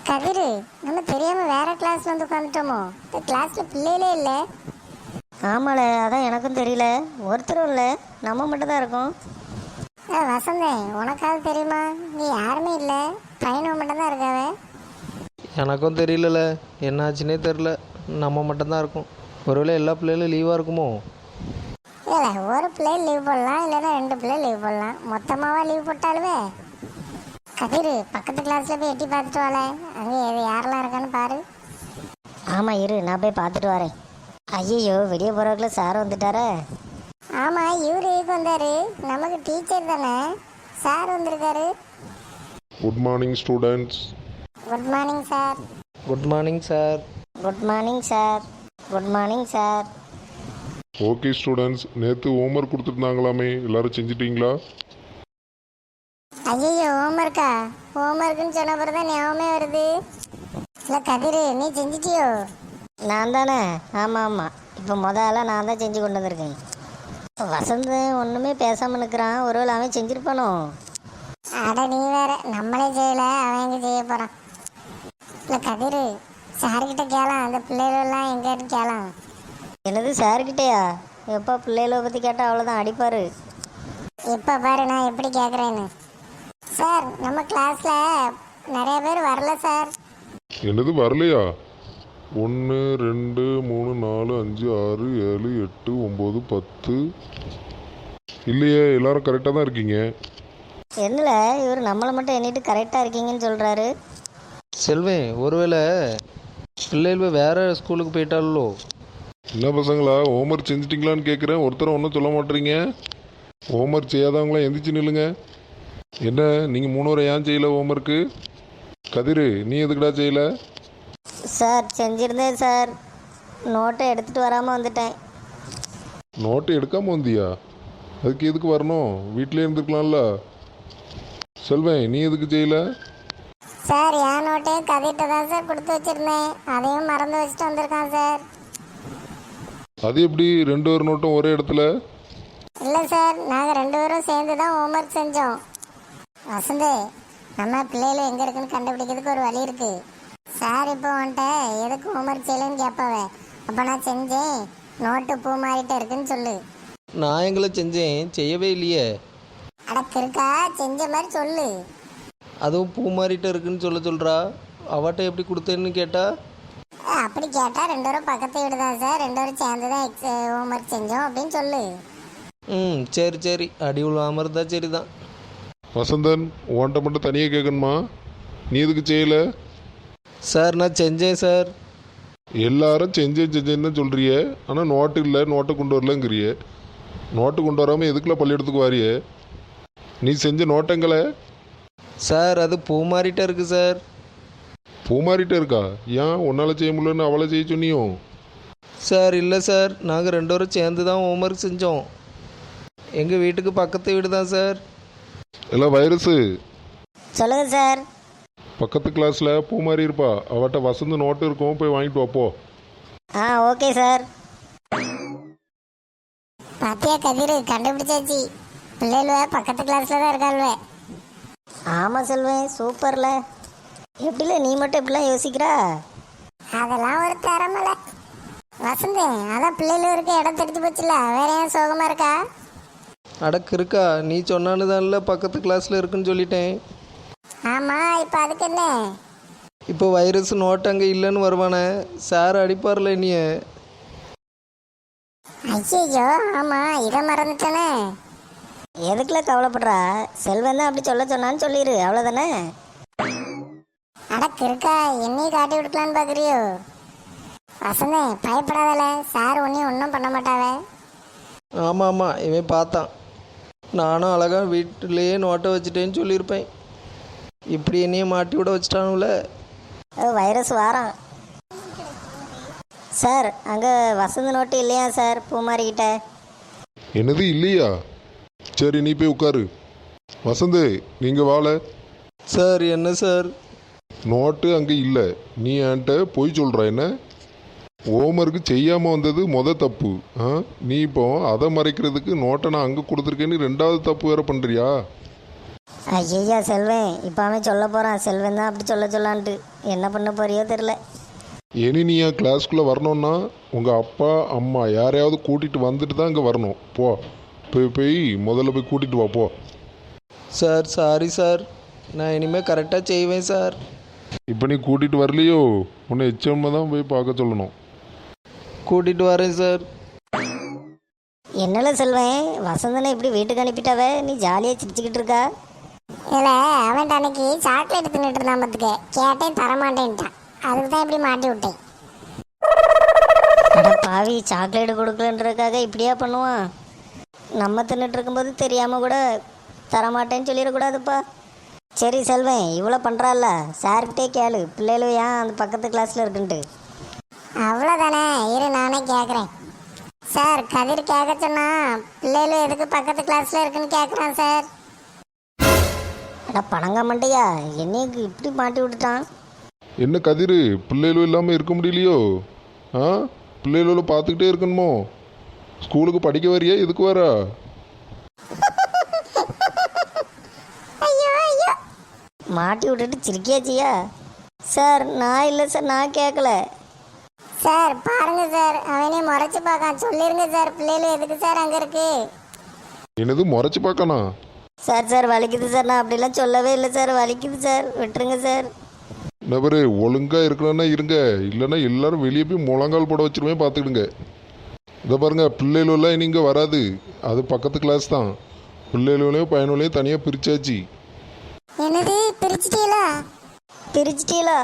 கதிரு, நம்ம தெரியாம வேற கிளாஸ்ல வந்து உட்காந்துட்டோமோ? இந்த கிளாஸ்ல பிள்ளைகளே இல்ல. ஆமால, அதான் எனக்கும் தெரியல. ஒருத்தரும் இல்லை, நம்ம மட்டும் தான் இருக்கோம். வசந்தே, உனக்காவது தெரியுமா? நீ யாருமே இல்ல, பையனும் மட்டும் தான் இருக்காவ. எனக்கும் தெரியலல, என்னாச்சுன்னே தெரில. நம்ம மட்டும்தான் இருக்கோம். ஒருவேளை எல்லா பிள்ளைகளும் லீவாக இருக்குமோ? இல்ல, ஒரு பிள்ளை லீவ் போடலாம், இல்லைன்னா 2 பிள்ளை லீவ் போடலாம். மொத்தமாவா லீவ் போட்டாலுவே? கதிரு, பக்கத்து கிளாஸ்ல போய் எட்டி பார்த்துட்டு வாழ. அங்கே யாரெல்லாம் இருக்கான்னு பாரு. ஆமாம், இரு, நான் போய் பார்த்துட்டு வரேன். ஐயோ, வெளியே போகிறவங்கள சார் வந்துட்டாரே. ஆமா, இவரு எதுக்கு வந்தாரு? நமக்கு டீச்சர் தானே. சார் வந்திருக்காரு. Good morning students. Good morning sir. Good morning sir. Good morning sir. Good morning sir. Okay students, நேற்று ஹோம்ஒர்க் கொடுத்துருந்தாங்களாமே, எல்லாரும் செஞ்சிட்டிங்களா? ஐயோ, ஹோம்ஒர்க்கா? ஹோம்ஒர்க்குன்னு சொன்ன பிறகு தான் ஞாபகமே வருது. இல்லை கதிரு, நீ செஞ்சிட்டியோ? நான் தானே? ஆமாம் ஆமாம், இப்போ முதல்ல நான் தான் செஞ்சு கொண்டு வந்திருக்கேன். வசந்த் ஒன்றுமே பேசாமல் நிற்கிறான், ஒருவேளை அவன் செஞ்சுருப்பானோ? அட நீ வேற, நம்மளே செய்யல, அவன் எங்க செய்ய போறான்? இல்லை கதிரு, சார்கிட்ட கேளாம், அந்த பிள்ளைகளெல்லாம் எங்கன்னு கேளாம். என்னது, சார்கிட்டயா? எப்போ பிள்ளைகளை பற்றி கேட்டால் அவ்வளோதான் அடிப்பார். இப்போ பாரு நான் எப்படி கேட்குறேன்னு. சார், நம்ம கிளாஸ்ல நிறைய பேர் வரல சார். என்னது வரலையா? 1 2 3 4 5 6 7 8 9 10. இல்லையே, எல்லாரும் கரெக்டாக தான் இருக்கீங்க. என்னல இவர் நம்மளை மட்டும் எண்ணிட்டு கரெக்டாக இருக்கீங்கன்னு சொல்கிறாரு. செல்வேன், ஒருவேளை பிள்ளைகள் வேற ஸ்கூலுக்கு போயிட்டாலோ? என்ன பசங்களா, ஹோம்ஒர்க் செஞ்சிட்டிங்களான்னு கேட்குறேன், ஒருத்தரும் ஒன்றும் சொல்ல மாட்டேறீங்க. ஹோம்ஒர்க் செய்யாதவங்களாம் எந்திரிச்சு நில்லுங்க. என்ன நீங்கள் 3 வரை ஏன் செய்யலை ஹோம்ஒர்க்கு? கதிரு, நீ எதுக்குடா செய்யலை? சார், செஞ்சுருந்தேன் சார், நோட்டை எடுத்துகிட்டு வராமல் வந்துட்டேன். நோட்டு எடுக்காமல் வந்தியா? அதுக்கு எதுக்கு வரணும்? வீட்டிலே இருந்துருக்கலாம்ல. செல்வேன், நீ எதுக்கு செய்யலை? சார், என் நோட்டையும் கதிட்ட தான் சார் கொடுத்து வச்சிருந்தேன், அதையும் மறந்து வச்சுட்டு வந்திருக்கான் சார். அது எப்படி 2 பேர் நோட்டும் ஒரே இடத்துல? இல்லை சார், நாங்கள் 2 பேரும் சேர்ந்து தான் ஹோம்ஒர்க் செஞ்சோம். வசந்தே, நம்ம பிள்ளைகள் எங்கே இருக்குன்னு கண்டுபிடிக்கிறதுக்கு ஒரு வழி இருக்கு. சார் இப்போ வந்துட்ட எதுக்கு ஹோம்ஒர்க் செய்யலன்னு கேட்பாவே. அப்போ நான் செஞ்சேன், நோட்டு பூ மாறிட்டு இருக்குன்னு சொல்லு. நான் எங்களை செஞ்சேன், செய்யவே இல்லையே. அடக்கு இருக்கா, செஞ்ச மாதிரி சொல்லு. அதுவும் பூ மாறிட்டு இருக்குன்னு சொல்கிறா. அவட்ட எப்படி கொடுத்தேன்னு கேட்டா? அப்படி கேட்டால் 2 பேரும் பக்கத்து வீடு தான் சார், 2 பேரும் சேர்ந்து தான் ஹோம்ஒர்க் செஞ்சோம் அப்படின்னு சொல்லு. சரி சரி, அடி விழாமல் இருந்தால் சரி தான். வசந்தன், உன்கிட்ட மட்டும் தனியாக கேட்கணுமா? நீ எதுக்கு செய்யலை? சார், நான் செஞ்சேன் சார். எல்லாரும் செஞ்சேன்னு சொல்கிறிய, ஆனால் நோட்டு இல்லை, நோட்டை கொண்டு வரலங்கிறிய. நோட்டு கொண்டு வராமல் எதுக்குள்ள பள்ளியிடத்துக்கு வாரிய? நீ செஞ்ச நோட்டங்களை? சார், அது பூ மாறிட்டே இருக்கு சார். பூ மாறிட்டே இருக்கா? ஏன் உன்னால் செய்ய முடியலன்னு அவளை செய்ய சொன்னியோ? சார், இல்லை சார், நாங்கள் 2 பேரும் சேர்ந்து தான் ஹோம்ஒர்க் செஞ்சோம். எங்கள் வீட்டுக்கு பக்கத்து வீடு தான் சார். இல்லை வைரஸு, சொல்லுங்கள் சார். பக்கத்து கிளாஸில் பூ மாறி இருப்பா, அவட்ட வசந்து நோட்டு இருக்கும், போய் வாங்கிட்டு வாப்போ. Okay sir. பாத்தியா கதிரு, கண்டுபிடிச்சாச்சு. பிள்ளைகள் பக்கத்து கிளாஸ்ல தான் இருக்காள்வே. ஆமாம் செல்வேன், சூப்பர்ல. எப்படில நீ மட்டும் இப்படிலாம் யோசிக்கிறா? அதெல்லாம் ஒரு திறமல வசந்தே. அதான் பிள்ளைகள் இருக்க இடம் தெரிஞ்சு போச்சுல, வேற ஏன் சோகமா இருக்கா? அடக்கு இருக்கா, நீ சொன்னான்னு தான்ல பக்கத்து கிளாஸில் இருக்குன்னு சொல்லிட்டேன். ஆமா, இப்போ அதுக்கு என்ன? இப்போ வைரஸ் நோட்டு அங்கே இல்லைன்னு வருவானே, சார் அடிப்பார்ல நீ. ஐயோ, ஆமா, இதை மறந்துட்டானே. எதுக்குல கவலைப்படுறா? செல்வன் தான் அப்படி சொல்ல சொன்னான்னு சொல்லிடு, அவ்வளோதானே. அடக்கு இருக்கா, என்னையும் காட்டி விடுக்கலான்னு பாக்குறியோ? வசந்தே, பயப்படாதல, சார் உன்னையும் ஒன்றும் பண்ண மாட்டாவே. ஆமாம் ஆமாம், இவன் பார்த்தான். நானும் அழகாக வீட்டிலேயே நோட்டை வச்சுட்டேன்னு சொல்லியிருப்பேன். இப்படி என்னையும் மாட்டி விட வச்சுட்டானுல. வைரஸ் வாரான். சார், அங்கே வசந்த நோட்டு இல்லையா சார், பூமாரிக்கிட்ட? என்னது இல்லையா? சரி, நீ போய் உட்காரு. வசந்து, நீங்கள் வாழ. சார், என்ன சார்? நோட்டு அங்கே இல்லை, நீ என்கிட்ட போய் சொல்கிற. என்ன ஹோம்ஒர்க்கு செய்யாமல் வந்தது தப்பு. நீ இப்போ அதை மறைக்கிறதுக்கு நோட்டை நான் அங்கே கொடுத்துருக்கேன்னு 2வது தப்பு வேறு பண்ணுறியா? ஐயா செல்வன் இப்போ அவன் சொல்ல போகிறான், செல்வன் தான் அப்படி சொல்லான்ட்டு. என்ன பண்ண போறியோ தெரில. இனி நீ என் கிளாஸ்க்குள்ளே வரணும்னா உங்கள் அப்பா அம்மா யாரையாவது கூட்டிகிட்டு வந்துட்டு தான் இங்கே வரணும். போ, போய் முதல்ல போய் கூட்டிகிட்டு வா, போ. சார் சாரி சார், நான் இனிமேல் கரெக்டாக செய்வேன் சார். இப்போ நீ கூட்டிகிட்டு வரலையோ உன்னை எச்எம்ல தான் போய் பார்க்க சொல்லணும். கூட்டிகிட்டு வரேன் சார். என்னல செல்வன், வசந்தனை இப்படி வீட்டுக்கு அனுப்பிட்டாவே, நீ ஜாலியாக சிரிச்சுக்கிட்டு இருக்கா? இல்லை அவன் அன்னைக்கு சாக்லேட் தின்னுட்டு இருந்தான் பார்த்துக்க, கேட்டேன் தரமாட்டேன்ட்டான். அதுக்கு தான் இப்படி மாட்டி விட்டேன். அட பாவி, சாக்லேட் கொடுக்கலன்றதுக்காக இப்படியா பண்ணுவான்? நம்ம தின்னுட்டு இருக்கும்போது தெரியாமல் கூட தரமாட்டேன்னு சொல்லிடக்கூடாதுப்பா. சரி செல்வன், இவ்வளோ பண்ணுறால சார்கிட்டே கேளு, பிள்ளைகளும் ஏன் அந்த பக்கத்து கிளாஸில் இருக்குன்ட்டு. அவ்வளோதானே, இரு நானே கேட்குறேன். சார் கதிர் கேட்க சொன்னா பிள்ளைகளும் எதுக்கு பக்கத்து கிளாஸில் இருக்குன்னு கேட்குறான் சார். அட பணங்க மண்டையா, என்னைக்கு இப்படி மாட்டி விட்டுட்டான்? என்ன கதிர், பிள்ளைகளும் இல்லாமல் இருக்க முடியலையோ? ஆ, பிள்ளைகளும் பார்த்துக்கிட்டே இருக்கணுமோ? ஸ்கூலுக்கு படிக்க வரியா, எதுக்கு வரா? ஐயோ ஐயோ, மாட்டி விட்டுட்டு சிரிக்கியாச்சியா? சார் நான் இல்லை சார், நான் கேட்கல. சார் பாருங்க சார், அவனே முறைச்சு பார்க்கான். சொல்லிருங்க சார், பிள்ளைகளும் எதுக்கு சார் அங்கே இருக்கு? என்னது முறைச்சி பார்க்கணா? சார் வலிக்குது சார், நான் அப்படிலாம் சொல்லவே இல்லை சார், வலிக்குது சார், விட்டுருங்க சார். நபரு ஒழுங்காக இருக்கணும்னா இருங்க, இல்லைன்னா எல்லாரும் வெளியே போய் முழங்கால் போட வச்சிருவேன், பார்த்துக்கிடுங்க. இதை பாருங்க, பிள்ளைகளெல்லாம் இனி இங்கே வராது, அது பக்கத்து கிளாஸ் தான். பிள்ளைகளையும் பையனுலையும் தனியாக பிரிச்சாச்சு. என்னது பிரிச்சிட்டீங்களா? பிரிச்சிட்டீங்களா?